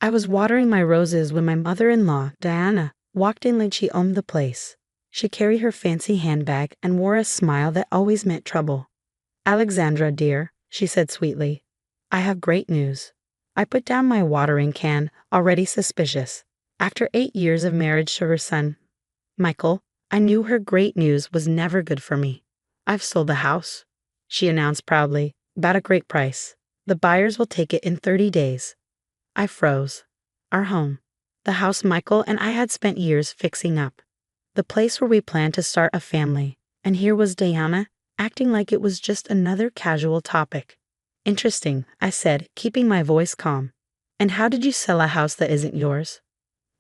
I was watering my roses when my mother-in-law, Diana, walked in like she owned the place. She carried her fancy handbag and wore a smile that always meant trouble. "Alexandra, dear," she said sweetly, "I have great news." I put down my watering can, already suspicious. After 8 years of marriage to her son, Michael, I knew her great news was never good for me. "I've sold the house," she announced proudly, "at a great price. The buyers will take it in 30 days. I froze. Our home. The house Michael and I had spent years fixing up. The place where we planned to start a family. And here was Diana, acting like it was just another casual topic. "Interesting," I said, keeping my voice calm. "And how did you sell a house that isn't yours?"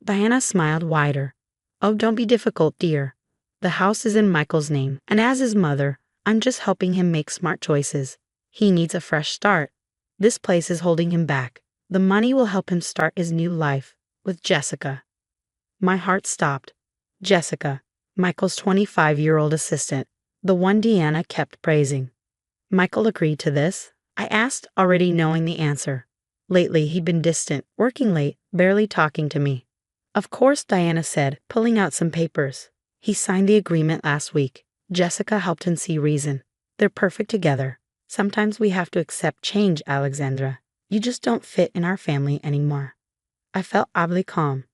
Diana smiled wider. "Oh, don't be difficult, dear. The house is in Michael's name, and as his mother, I'm just helping him make smart choices. He needs a fresh start. This place is holding him back. The money will help him start his new life with Jessica." My heart stopped. Jessica, Michael's 25-year-old assistant, the one Deanna kept praising. Michael agreed to this? I asked, already knowing the answer. Lately, he'd been distant, working late, barely talking to me. "Of course," Diana said, pulling out some papers. "He signed the agreement last week." Jessica helped him see reason. "They're perfect together. Sometimes we have to accept change, Alexandra. You just don't fit in our family anymore." I felt oddly calm.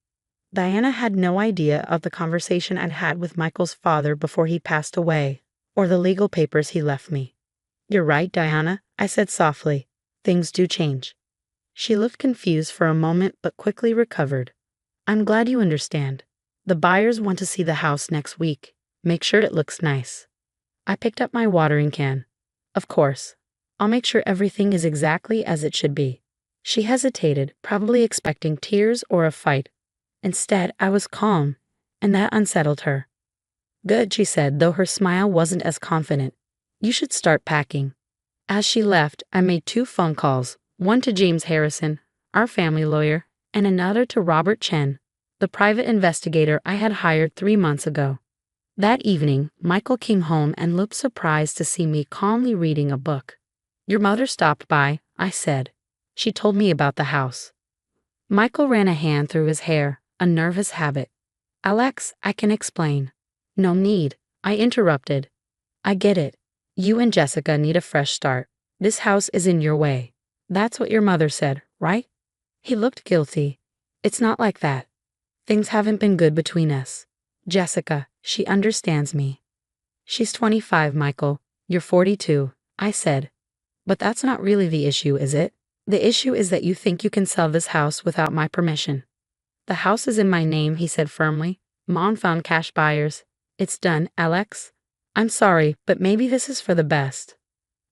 Diana had no idea of the conversation I'd had with Michael's father before he passed away, or the legal papers he left me. "You're right, Diana," I said softly. "Things do change." She looked confused for a moment but quickly recovered. "I'm glad you understand. The buyers want to see the house next week. Make sure it looks nice." I picked up my watering can. "Of course. I'll make sure everything is exactly as it should be." She hesitated, probably expecting tears or a fight. Instead, I was calm, and that unsettled her. "Good," she said, though her smile wasn't as confident. "You should start packing." As she left, I made 2 phone calls, one to James Harrison, our family lawyer, and another to Robert Chen, the private investigator I had hired 3 months ago. That evening, Michael came home and looked surprised to see me calmly reading a book. "Your mother stopped by," I said. "She told me about the house." Michael ran a hand through his hair, a nervous habit. "Alex, I can explain." "No need," I interrupted. "I get it. You and Jessica need a fresh start. This house is in your way. That's what your mother said, right?" He looked guilty. "It's not like that. Things haven't been good between us. Jessica, she understands me." "She's 25, Michael. You're 42, I said. "But that's not really the issue, is it? The issue is that you think you can sell this house without my permission." "The house is in my name," he said firmly. "Mom found cash buyers. It's done, Alex. I'm sorry, but maybe this is for the best."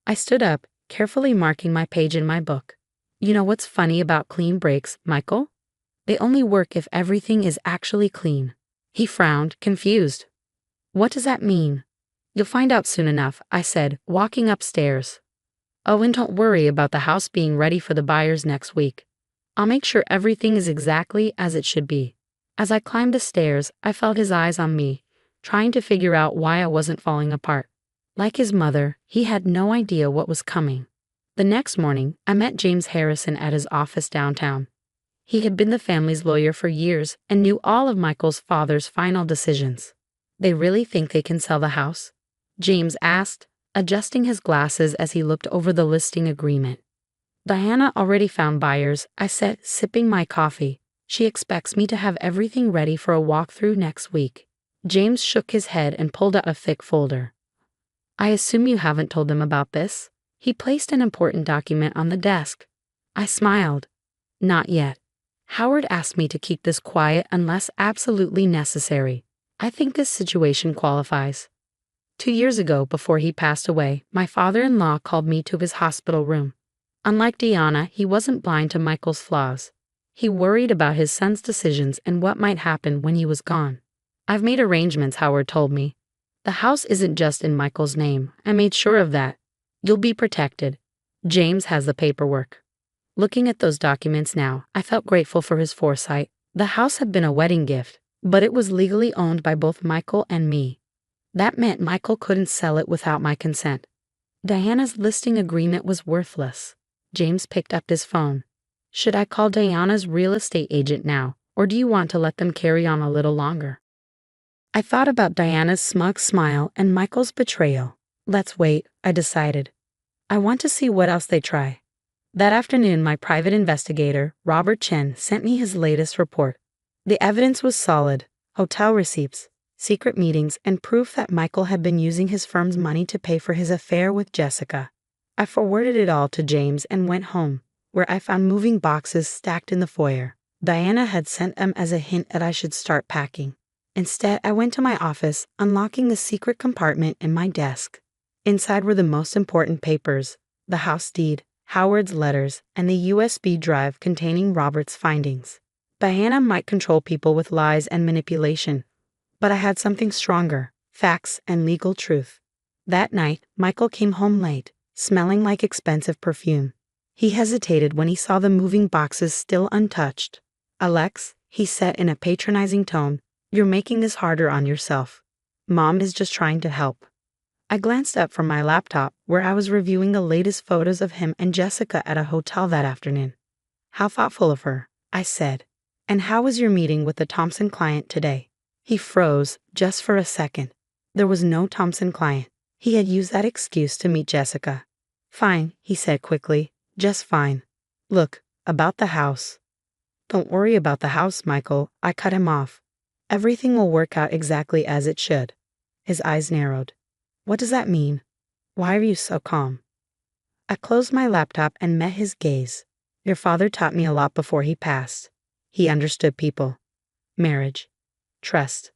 I stood up, carefully marking my page in my book. "You know what's funny about clean breaks, Michael? They only work if everything is actually clean." He frowned, confused. "What does that mean?" "You'll find out soon enough," I said, walking upstairs. "Oh, and don't worry about the house being ready for the buyers next week. I'll make sure everything is exactly as it should be." As I climbed the stairs, I felt his eyes on me, trying to figure out why I wasn't falling apart. Like his mother, he had no idea what was coming. The next morning, I met James Harrison at his office downtown. He had been the family's lawyer for years and knew all of Michael's father's final decisions. "They really think they can sell the house?" James asked, adjusting his glasses as he looked over the listing agreement. "Diana already found buyers," I said, sipping my coffee. "She expects me to have everything ready for a walkthrough next week." James shook his head and pulled out a thick folder. "I assume you haven't told them about this?" He placed an important document on the desk. I smiled. "Not yet. Howard asked me to keep this quiet unless absolutely necessary. I think this situation qualifies." 2 years ago, before he passed away, my father-in-law called me to his hospital room. Unlike Deanna, he wasn't blind to Michael's flaws. He worried about his son's decisions and what might happen when he was gone. "I've made arrangements," Howard told me. "The house isn't just in Michael's name. I made sure of that. You'll be protected. James has the paperwork." Looking at those documents now, I felt grateful for his foresight. The house had been a wedding gift, but it was legally owned by both Michael and me. That meant Michael couldn't sell it without my consent. Diana's listing agreement was worthless. James picked up his phone. Should I call Diana's real estate agent now, or do you want to let them carry on a little longer? I thought about Diana's smug smile and Michael's betrayal. Let's wait, I decided. I want to see what else they try. That afternoon, my private investigator, Robert Chen, sent me his latest report. The evidence was solid: hotel receipts, secret meetings, and proof that Michael had been using his firm's money to pay for his affair with Jessica. I forwarded it all to James and went home, where I found moving boxes stacked in the foyer. Diana had sent them as a hint that I should start packing. Instead, I went to my office, unlocking the secret compartment in my desk. Inside were the most important papers: the house deed, Howard's letters, and the USB drive containing Robert's findings. Diana might control people with lies and manipulation, but I had something stronger: facts and legal truth. That night, Michael came home late, smelling like expensive perfume. He hesitated when he saw the moving boxes still untouched. "Alex," he said in a patronizing tone, "you're making this harder on yourself. Mom is just trying to help." I glanced up from my laptop, where I was reviewing the latest photos of him and Jessica at a hotel that afternoon. "How thoughtful of her," I said. "And how was your meeting with the Thompson client today?" He froze, just for a second. There was no Thompson client. He had used that excuse to meet Jessica. "Fine," he said quickly. "Just fine. Look, about the house." "Don't worry about the house, Michael," I cut him off. "Everything will work out exactly as it should." His eyes narrowed. "What does that mean? Why are you so calm?" I closed my laptop and met his gaze. "Your father taught me a lot before he passed. He understood people. Marriage. Trust."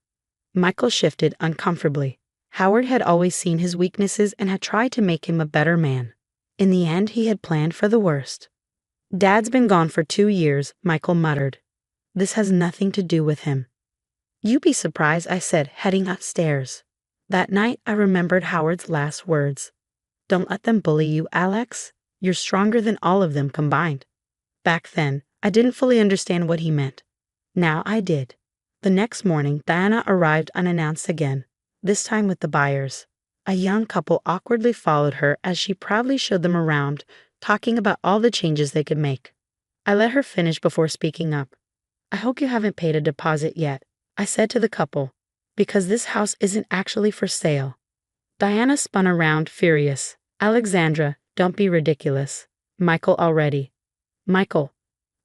Michael shifted uncomfortably. Howard had always seen his weaknesses and had tried to make him a better man. In the end, he had planned for the worst. "Dad's been gone for 2 years," Michael muttered. "This has nothing to do with him." "You'd be surprised," I said, heading upstairs. That night, I remembered Howard's last words. "Don't let them bully you, Alex. You're stronger than all of them combined." Back then, I didn't fully understand what he meant. Now I did. The next morning, Diana arrived unannounced again, this time with the buyers. A young couple awkwardly followed her as she proudly showed them around, talking about all the changes they could make. I let her finish before speaking up. "I hope you haven't paid a deposit yet," I said to the couple, "because this house isn't actually for sale." Diana spun around, furious. "Alexandra, don't be ridiculous. Michael already." "Michael,"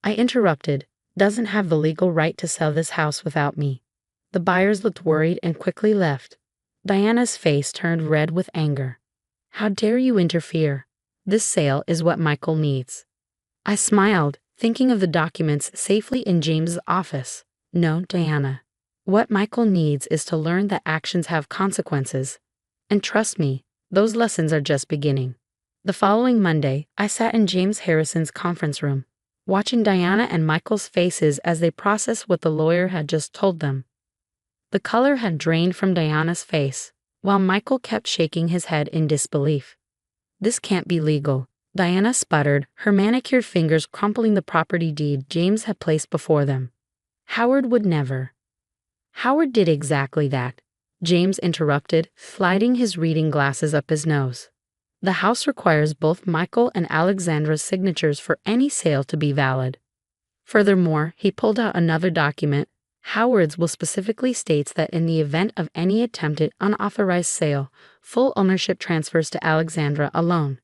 I interrupted, "doesn't have the legal right to sell this house without me." The buyers looked worried and quickly left. Diana's face turned red with anger. "How dare you interfere? This sale is what Michael needs." I smiled, thinking of the documents safely in James's office. "No, Diana. What Michael needs is to learn that actions have consequences. And trust me, those lessons are just beginning." The following Monday, I sat in James Harrison's conference room, watching Diana and Michael's faces as they processed what the lawyer had just told them. The color had drained from Diana's face, while Michael kept shaking his head in disbelief. "This can't be legal," Diana sputtered, her manicured fingers crumpling the property deed James had placed before them. "Howard would never." "Howard did exactly that," James interrupted, sliding his reading glasses up his nose. "The house requires both Michael and Alexandra's signatures for any sale to be valid. Furthermore," he pulled out another document, "Howard's will specifically states that in the event of any attempted unauthorized sale, full ownership transfers to Alexandra alone."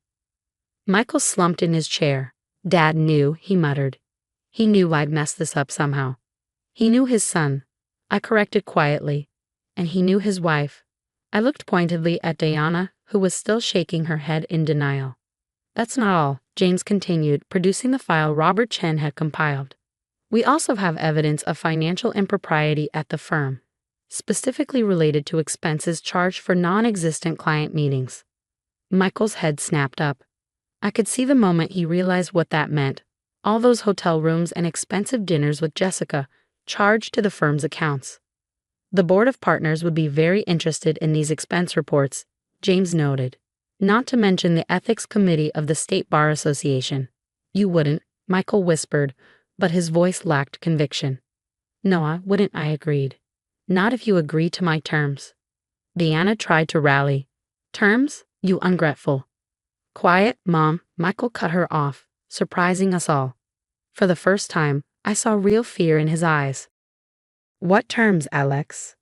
Michael slumped in his chair. "Dad knew," he muttered. "He knew I'd mess this up somehow. He knew his son," I corrected quietly, "and he knew his wife." I looked pointedly at Diana, who was still shaking her head in denial. "That's not all," James continued, producing the file Robert Chen had compiled. "We also have evidence of financial impropriety at the firm, specifically related to expenses charged for non-existent client meetings." Michael's head snapped up. I could see the moment he realized what that meant. All those hotel rooms and expensive dinners with Jessica charged to the firm's accounts. "The board of partners would be very interested in these expense reports," James noted. "Not to mention the ethics committee of the State Bar Association." "You wouldn't," Michael whispered, but his voice lacked conviction. "No, I wouldn't," I agreed. "Not if you agree to my terms." Diana tried to rally. "Terms? You ungrateful." "Quiet, Mom," Michael cut her off, surprising us all. For the first time, I saw real fear in his eyes. What terms, Alex?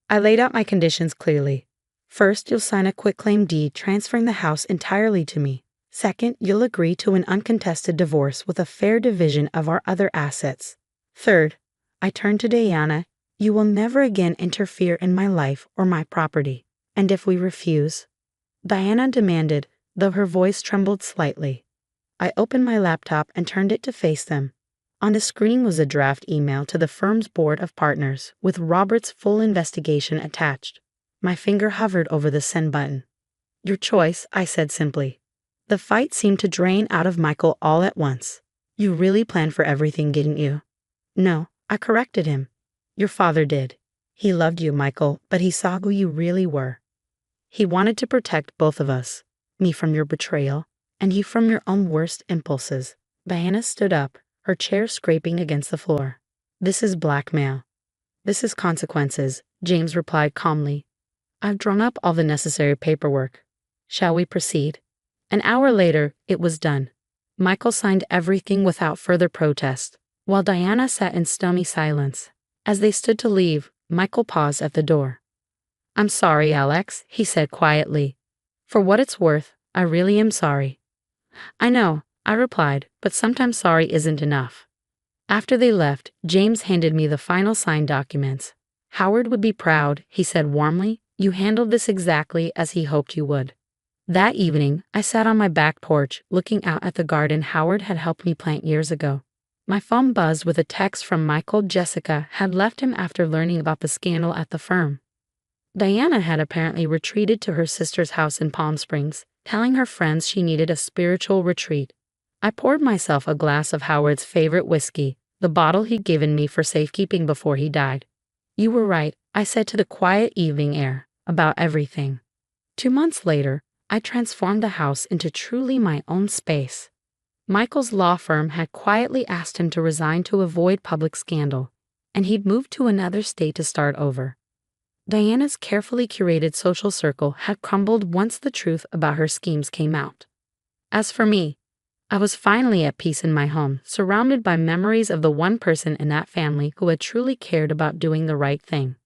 I laid out my conditions clearly. First, you'll sign a quitclaim deed transferring the house entirely to me. Second, you'll agree to an uncontested divorce with a fair division of our other assets. Third, I turned to Diana, you will never again interfere in my life or my property. And if we refuse? Diana demanded, though her voice trembled slightly. I opened my laptop and turned it to face them. On the screen was a draft email to the firm's board of partners, with Robert's full investigation attached. My finger hovered over the send button. Your choice, I said simply. The fight seemed to drain out of Michael all at once. You really planned for everything, didn't you? No, I corrected him. Your father did. He loved you, Michael, but he saw who you really were. He wanted to protect both of us, me from your betrayal, and you from your own worst impulses. Diana stood up, her chair scraping against the floor. This is blackmail. This is consequences, James replied calmly. I've drawn up all the necessary paperwork. Shall we proceed? An hour later, it was done. Michael signed everything without further protest, while Diana sat in stony silence. As they stood to leave, Michael paused at the door. I'm sorry, Alex, he said quietly. For what it's worth, I really am sorry. I know, I replied, but sometimes sorry isn't enough. After they left, James handed me the final signed documents. Howard would be proud, he said warmly. You handled this exactly as he hoped you would. That evening, I sat on my back porch, looking out at the garden Howard had helped me plant years ago. My phone buzzed with a text from Michael. Jessica had left him after learning about the scandal at the firm. Diana had apparently retreated to her sister's house in Palm Springs, telling her friends she needed a spiritual retreat. I poured myself a glass of Howard's favorite whiskey, the bottle he'd given me for safekeeping before he died. You were right, I said to the quiet evening air, about everything. 2 months later, I transformed the house into truly my own space. Michael's law firm had quietly asked him to resign to avoid public scandal, and he'd moved to another state to start over. Diana's carefully curated social circle had crumbled once the truth about her schemes came out. As for me, I was finally at peace in my home, surrounded by memories of the one person in that family who had truly cared about doing the right thing.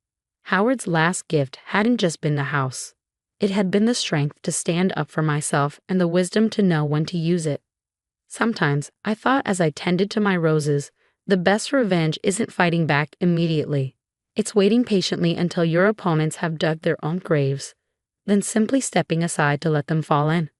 Howard's last gift hadn't just been the house. It had been the strength to stand up for myself and the wisdom to know when to use it. Sometimes, I thought as I tended to my roses, the best revenge isn't fighting back immediately. It's waiting patiently until your opponents have dug their own graves, then simply stepping aside to let them fall in.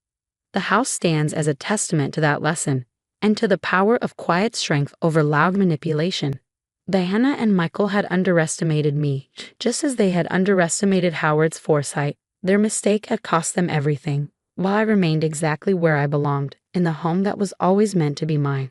The house stands as a testament to that lesson, and to the power of quiet strength over loud manipulation. Diana and Michael had underestimated me, just as they had underestimated Howard's foresight. Their mistake had cost them everything, while I remained exactly where I belonged, in the home that was always meant to be mine.